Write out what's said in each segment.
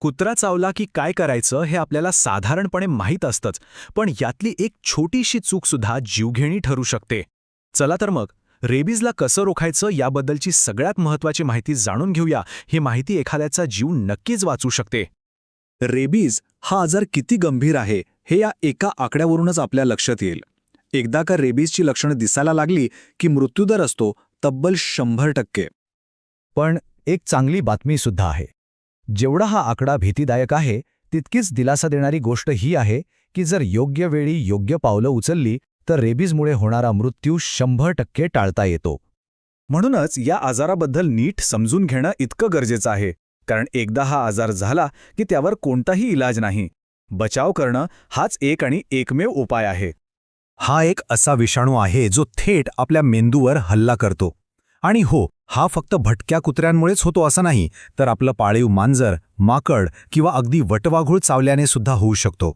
कुत्रा चावला की काय करायचं हे आपल्याला साधारणपणे माहीत असतंच, पण यातली एक छोटीशी चूकसुद्धा जीवघेणी ठरू शकते. चला तर मग रेबीजला कसं रोखायचं याबद्दलची सगळ्यात महत्त्वाची माहिती जाणून घेऊया. ही माहिती एखाद्याचा जीव नक्कीच वाचू शकते. रेबीज हा आजार किती गंभीर आहे हे या एका आकड्यावरूनच आपल्या लक्षात येईल. एकदा का रेबीजची लक्षणं दिसायला लागली की मृत्यूदर असतो तब्बल 100%. पण एक चांगली बातमीसुद्धा आहे. जेवढा हा आकडा भीतीदायक आहे, तितकीच दिलासा देणारी गोष्ट ही आहे की जर योग्य वेळी योग्य पावलं उचलली तर रेबीजमुळे होणारा मृत्यू 100% टाळता येतो. म्हणूनच या आजाराबद्दल नीट समजून घेणं इतकं गरजेचं आहे, कारण एकदा हा आजार झाला की त्यावर कोणताही इलाज नाही. बचाव करणं हाच एक आणि एकमेव उपाय आहे. हा एक असा विषाणू आहे जो थेट आपल्या मेंदूवर हल्ला करतो. आणि हो, हा फक्त भटक्या कुत्र्यांमुळेच होतो असं नाही, तर आपलं पाळीव मांजर, माकड किंवा अगदी वटवाघूळ चावल्याने सुद्धा होऊ शकतो.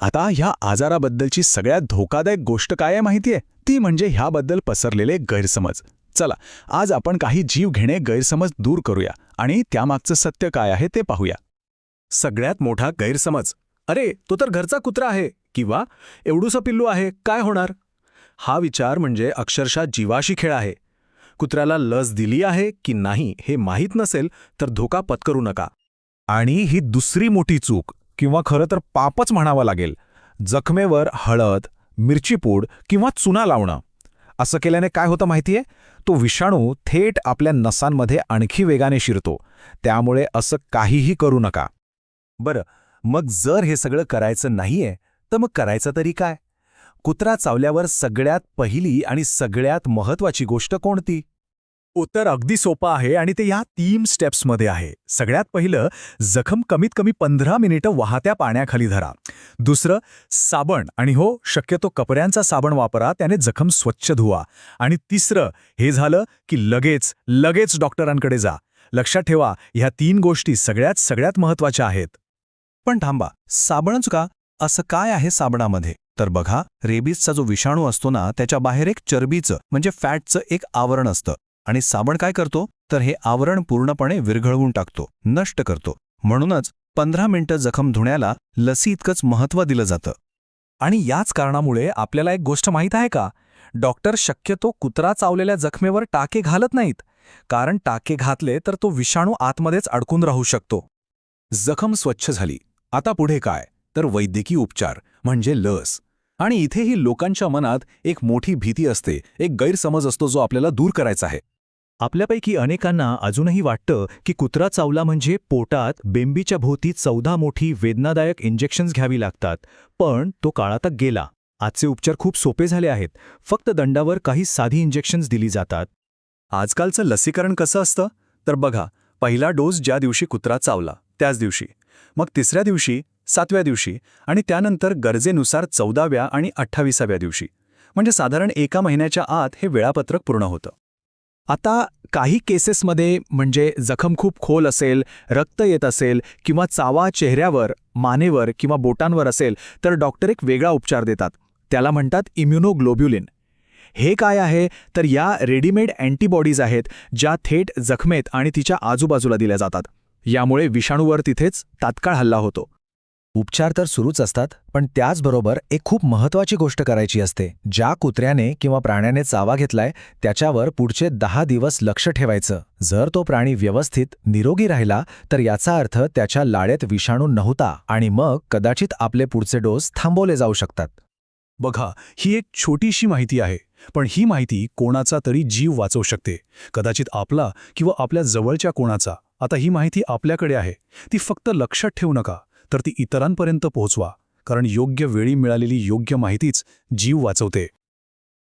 आता ह्या आजाराबद्दलची सगळ्यात धोकादायक गोष्ट काय आहे माहितीये? ती म्हणजे ह्याबद्दल पसरलेले गैरसमज. चला, आज आपण काही जीव घेणे गैरसमज दूर करूया आणि त्यामागचं सत्य काय आहे ते पाहूया. सगळ्यात मोठा गैरसमज, अरे तो तर घरचा कुत्रा आहे, किंवा एवढूसं पिल्लू आहे, काय होणार? हा विचार म्हणजे अक्षरशः जीवाशी खेळ आहे. कुत्र्याला लस दिली आहे की नाही हे माहीत नसेल तर धोका पत्करू नका. आणि ही दुसरी मोठी चूक, किंवा खरं तर पापच म्हणावं लागेल, जखमेवर हळद, मिरची पूड किंवा चुना लावणं. असं केल्याने काय होतं माहितीये? तो विषाणू थेट आपल्या नसांमध्ये आणखी वेगाने शिरतो. त्यामुळे असं काहीही करू नका. बरं, मग जर हे सगळं करायचं नाहीये तर मग करायचं तरी काय? कुत्रा चावल्यावर सगळ्यात पहिली आणि सगळ्यात महत्त्वाची गोष्ट कोणती? उत्तर अगदी सोपं आहे आणि ते या 3 स्टेप्समध्ये आहे. सगळ्यात पहिलं, जखम कमीत कमी 15 मिनिटं वाहत्या पाण्याखाली धरा. दुसरं, साबण, आणि हो, शक्यतो कपड्यांचा साबण वापरा, त्याने जखम स्वच्छ धुवा. आणि तिसरं, हे झालं की लगेच डॉक्टरांकडे जा. लक्षात ठेवा, ह्या 3 गोष्टी सगळ्यात महत्त्वाच्या आहेत. पण थांबा, साबणच का? असं काय आहे साबणामध्ये? तर बघा, रेबीजचा जो विषाणू असतो ना, त्याच्या बाहेर एक चरबीचं म्हणजे फॅटचं एक आवरण असतं. आणि साबण काय करतो? तर हे आवरण पूर्णपणे विरघळवून टाकतो, नष्ट करतो. म्हणूनच 15 मिनिटं जखम धुण्याला लसी इतकंच महत्त्व दिलं जातं. आणि याच कारणामुळे आपल्याला एक गोष्ट माहीत आहे का? डॉक्टर शक्यतो कुत्रा चावलेल्या जखमेवर टाके घालत नाहीत, कारण टाके घातले तर तो विषाणू आतमध्येच अडकून राहू शकतो. जखम स्वच्छ झाली, आता पुढे काय? तर वैद्यकीय उपचार म्हणजे लस. आणि इथेही लोकांच्या मनात एक मोठी भीती असते, एक गैरसमज असतो जो आपल्याला दूर करायचा आहे. आपल्यापैकी अनेकांना अजूनही वाटतं की कुत्रा चावला म्हणजे पोटात बेंबीच्या भोवती 14 मोठी वेदनादायक इंजेक्शन्स घ्यावी लागतात. पण तो काळ आता गेला. आजचे उपचार खूप सोपे झाले आहेत. फक्त दंडावर काही साधी इंजेक्शन्स दिली जातात. आजकालचं लसीकरण कसं असतं? तर बघा, पहिला डोस ज्या दिवशी कुत्रा चावला त्याच दिवशी, मग तिसऱ्या दिवशी, 7व्या दिवशी आणि त्यानंतर गरजेनुसार 14व्या आणि 28व्या दिवशी. म्हणजे साधारण 1 महिन्याच्या आत हे वेळापत्रक पूर्ण होतं. आता काही केसेसमध्ये म्हणजे जखम खूप खोल असेल, रक्त येत असेल किंवा चावा चेहऱ्यावर, मानेवर किंवा बोटांवर असेल तर डॉक्टर एक वेगळा उपचार देतात. त्याला म्हणतात इम्युनोग्लोब्युलिन. हे काय आहे? तर या रेडीमेड अँटीबॉडीज आहेत ज्या थेट जखमेत आणि तिच्या आजूबाजूला दिल्या जातात. यामुळे विषाणूवर तिथेच तात्काळ हल्ला होतो. उपचार तर सुरूच असतात, पण त्याचबरोबर एक खूप महत्त्वाची गोष्ट करायची असते. ज्या कुत्र्याने किंवा प्राण्याने चावा घेतलाय त्याच्यावर पुढचे 10 दिवस लक्ष ठेवायचं. जर तो प्राणी व्यवस्थित, निरोगी राहिला तर याचा अर्थ त्याच्या लाळेत विषाणू नव्हता आणि मग कदाचित आपले पुढचे डोस थांबवले जाऊ शकतात. बघा, ही एक छोटीशी माहिती आहे, पण ही माहिती कोणाचा तरी जीव वाचवू शकते. कदाचित आपला किंवा आपल्या जवळच्या कोणाचा. आता ही माहिती आपल्याकडे आहे, ती फक्त लक्षात ठेवू नका, तर ती इतरांपर्यंत पोहोचवा, कारण योग्य वेळी मिळालेली योग्य माहितीच जीव वाचवते.